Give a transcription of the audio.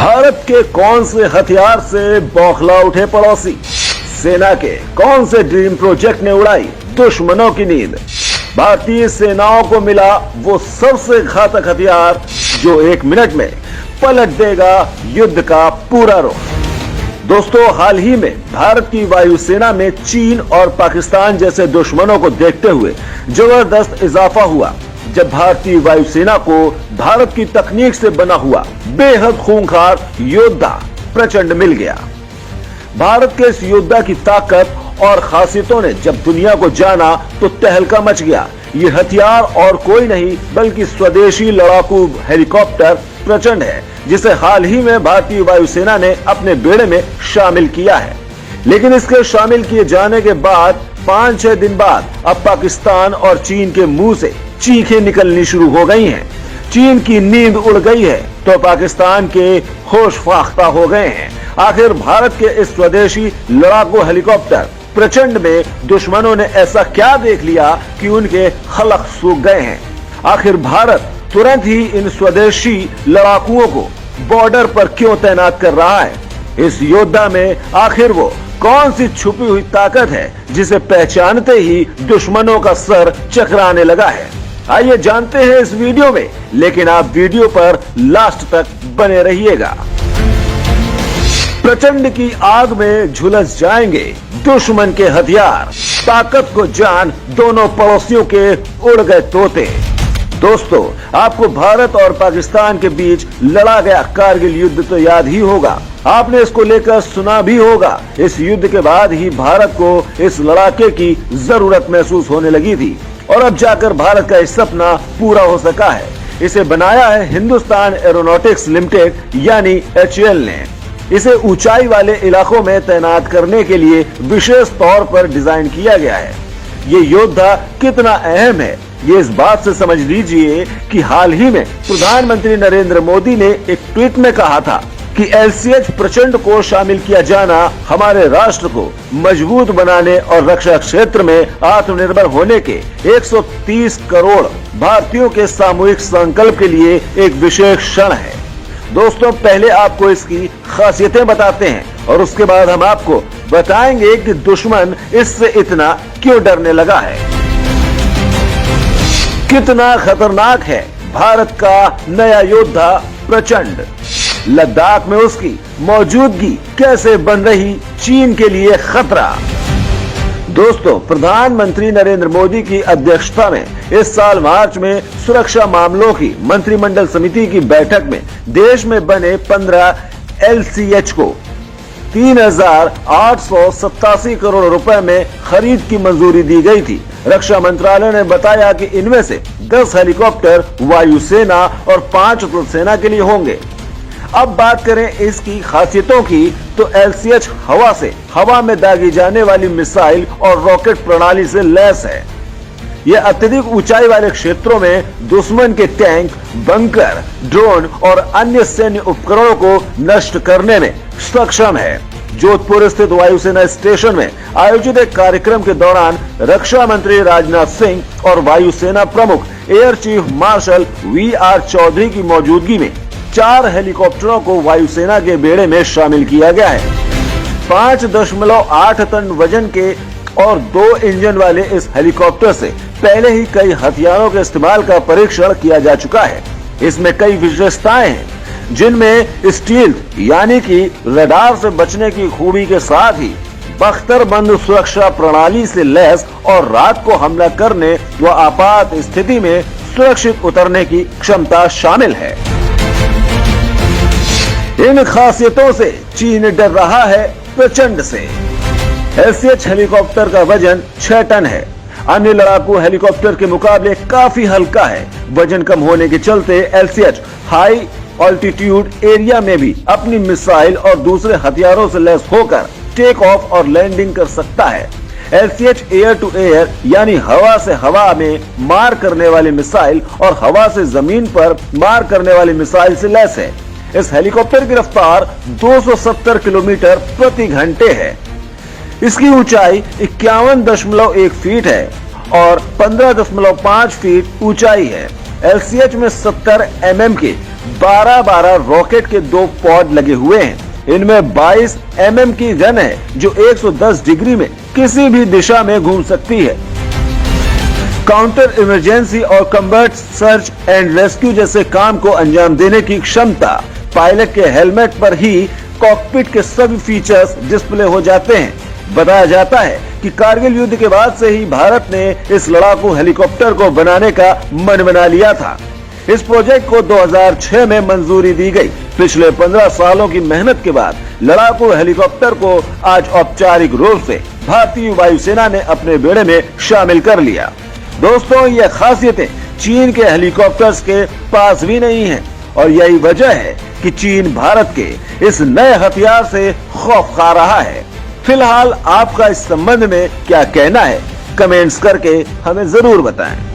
भारत के कौन से हथियार से बौखला उठे पड़ोसी? सेना के कौन से ड्रीम प्रोजेक्ट ने उड़ाई दुश्मनों की नींद? भारतीय सेनाओं को मिला वो सबसे घातक हथियार जो 1 मिनट में पलट देगा युद्ध का पूरा रुख। दोस्तों, हाल ही में भारत की वायुसेना में चीन और पाकिस्तान जैसे दुश्मनों को देखते हुए जबरदस्त इजाफा हुआ, जब भारतीय वायुसेना को भारत की तकनीक से बना हुआ बेहद खूंखार योद्धा प्रचंड मिल गया। भारत के इस योद्धा की ताकत और खासियतों ने जब दुनिया को जाना तो तहलका मच गया। ये हथियार और कोई नहीं बल्कि स्वदेशी लड़ाकू हेलीकॉप्टर प्रचंड है, जिसे हाल ही में भारतीय वायुसेना ने अपने बेड़े में शामिल किया है। लेकिन इसके शामिल किए जाने के बाद 5-6 दिन बाद अब पाकिस्तान और चीन के मुंह से चीखें निकलनी शुरू हो गई हैं। चीन की नींद उड़ गई है तो पाकिस्तान के होश फाख्ता हो गए हैं। आखिर भारत के इस स्वदेशी लड़ाकू हेलीकॉप्टर प्रचंड में दुश्मनों ने ऐसा क्या देख लिया कि उनके हलक सूख गए हैं? आखिर भारत तुरंत ही इन स्वदेशी लड़ाकुओं को बॉर्डर पर क्यों तैनात कर रहा है? इस योद्धा में आखिर वो कौन सी छुपी हुई ताकत है जिसे पहचानते ही दुश्मनों का सर चकराने लगा है? आइए जानते हैं इस वीडियो में, लेकिन आप वीडियो पर लास्ट तक बने रहिएगा। प्रचंड की आग में झुलस जाएंगे दुश्मन के हथियार, ताकत को जान दोनों पड़ोसियों के उड़ गए तोते। दोस्तों, आपको भारत और पाकिस्तान के बीच लड़ा गया कारगिल युद्ध तो याद ही होगा। आपने इसको लेकर सुना भी होगा। इस युद्ध के बाद ही भारत को इस लड़ाके की जरूरत महसूस होने लगी थी और अब जाकर भारत का इस सपना पूरा हो सका है। इसे बनाया है हिंदुस्तान एरोनॉटिक्स लिमिटेड यानी HAL ने। इसे ऊंचाई वाले इलाकों में तैनात करने के लिए विशेष तौर पर डिजाइन किया गया है। ये योद्धा कितना अहम है ये इस बात से समझ लीजिए कि हाल ही में प्रधानमंत्री नरेंद्र मोदी ने एक ट्वीट में कहा था कि LCH प्रचंड को शामिल किया जाना हमारे राष्ट्र को मजबूत बनाने और रक्षा क्षेत्र में आत्मनिर्भर होने के 130 करोड़ भारतीयों के सामूहिक संकल्प के लिए एक विशेष क्षण है। दोस्तों, पहले आपको इसकी खासियतें बताते हैं और उसके बाद हम आपको बताएंगे कि दुश्मन इससे इतना क्यों डरने लगा है। कितना खतरनाक है भारत का नया योद्धा प्रचंड? लद्दाख में उसकी मौजूदगी कैसे बन रही चीन के लिए खतरा? दोस्तों, प्रधानमंत्री नरेंद्र मोदी की अध्यक्षता में इस साल मार्च में सुरक्षा मामलों की मंत्रिमंडल समिति की बैठक में देश में बने 15 LCH को 3,887 करोड़ रुपए में खरीद की मंजूरी दी गई थी। रक्षा मंत्रालय ने बताया कि इनमें से 10 हेलीकॉप्टर वायुसेना और 5 थल सेना के लिए होंगे। अब बात करें इसकी खासियतों की तो LCH हवा में दागी जाने वाली मिसाइल और रॉकेट प्रणाली से लैस है। यह अत्यधिक ऊंचाई वाले क्षेत्रों में दुश्मन के टैंक, बंकर, ड्रोन और अन्य सैन्य उपकरणों को नष्ट करने में सक्षम है। जोधपुर स्थित वायुसेना स्टेशन में आयोजित एक कार्यक्रम के दौरान रक्षा मंत्री राजनाथ सिंह और वायुसेना प्रमुख Air Chief Marshal VR Chaudhary की मौजूदगी में 4 हेलीकॉप्टरों को वायुसेना के बेड़े में शामिल किया गया है। 5.8 टन वजन के और 2 इंजन वाले इस हेलीकॉप्टर से पहले ही कई हथियारों के इस्तेमाल का परीक्षण किया जा चुका है। इसमें कई विशेषताएं हैं, जिनमें स्टील्थ यानी कि रडार से बचने की खूबी के साथ ही बख्तरबंद सुरक्षा प्रणाली से लैस और रात को हमला करने व आपात स्थिति में सुरक्षित उतरने की क्षमता शामिल है। इन खासियतों से चीन डर रहा है प्रचंड से। LCH हेलीकॉप्टर का वजन 6 टन है। अन्य लड़ाकू हेलीकॉप्टर के मुकाबले काफी हल्का है। वजन कम होने के चलते LCH हाई ऑल्टीट्यूड एरिया में भी अपनी मिसाइल और दूसरे हथियारों से लैस होकर टेक ऑफ और लैंडिंग कर सकता है। LCH एयर टू एयर यानी हवा से हवा में मार करने वाली मिसाइल और हवा से जमीन पर मार करने वाली मिसाइल से लैस है। इस हेलीकॉप्टर की रफ्तार 270 किलोमीटर प्रति घंटे है। इसकी ऊंचाई 51.1 फीट है और 15.5 फीट ऊंचाई है। LCH में 70 mm के 12-12 रॉकेट के 2 पॉड लगे हुए हैं। इनमें 22 mm की गन है जो 110 डिग्री में किसी भी दिशा में घूम सकती है। काउंटर इमरजेंसी और कम्बैट सर्च एंड रेस्क्यू जैसे काम को अंजाम देने की क्षमता पायलट के हेलमेट पर ही कॉकपिट के सभी फीचर्स डिस्प्ले हो जाते हैं। बताया जाता है कि कारगिल युद्ध के बाद से ही भारत ने इस लड़ाकू हेलीकॉप्टर को बनाने का मन बना लिया था। इस प्रोजेक्ट को 2006 में मंजूरी दी गई। पिछले 15 सालों की मेहनत के बाद लड़ाकू हेलीकॉप्टर को आज औपचारिक रूप से भारतीय वायुसेना ने अपने बेड़े में शामिल कर लिया। दोस्तों, ये खासियतें चीन के हेलीकॉप्टर्स के पास भी नहीं है और यही वजह है कि चीन भारत के इस नए हथियार से खौफ खा रहा है। फिलहाल आपका इस संबंध में क्या कहना है, कमेंट्स करके हमें जरूर बताएं।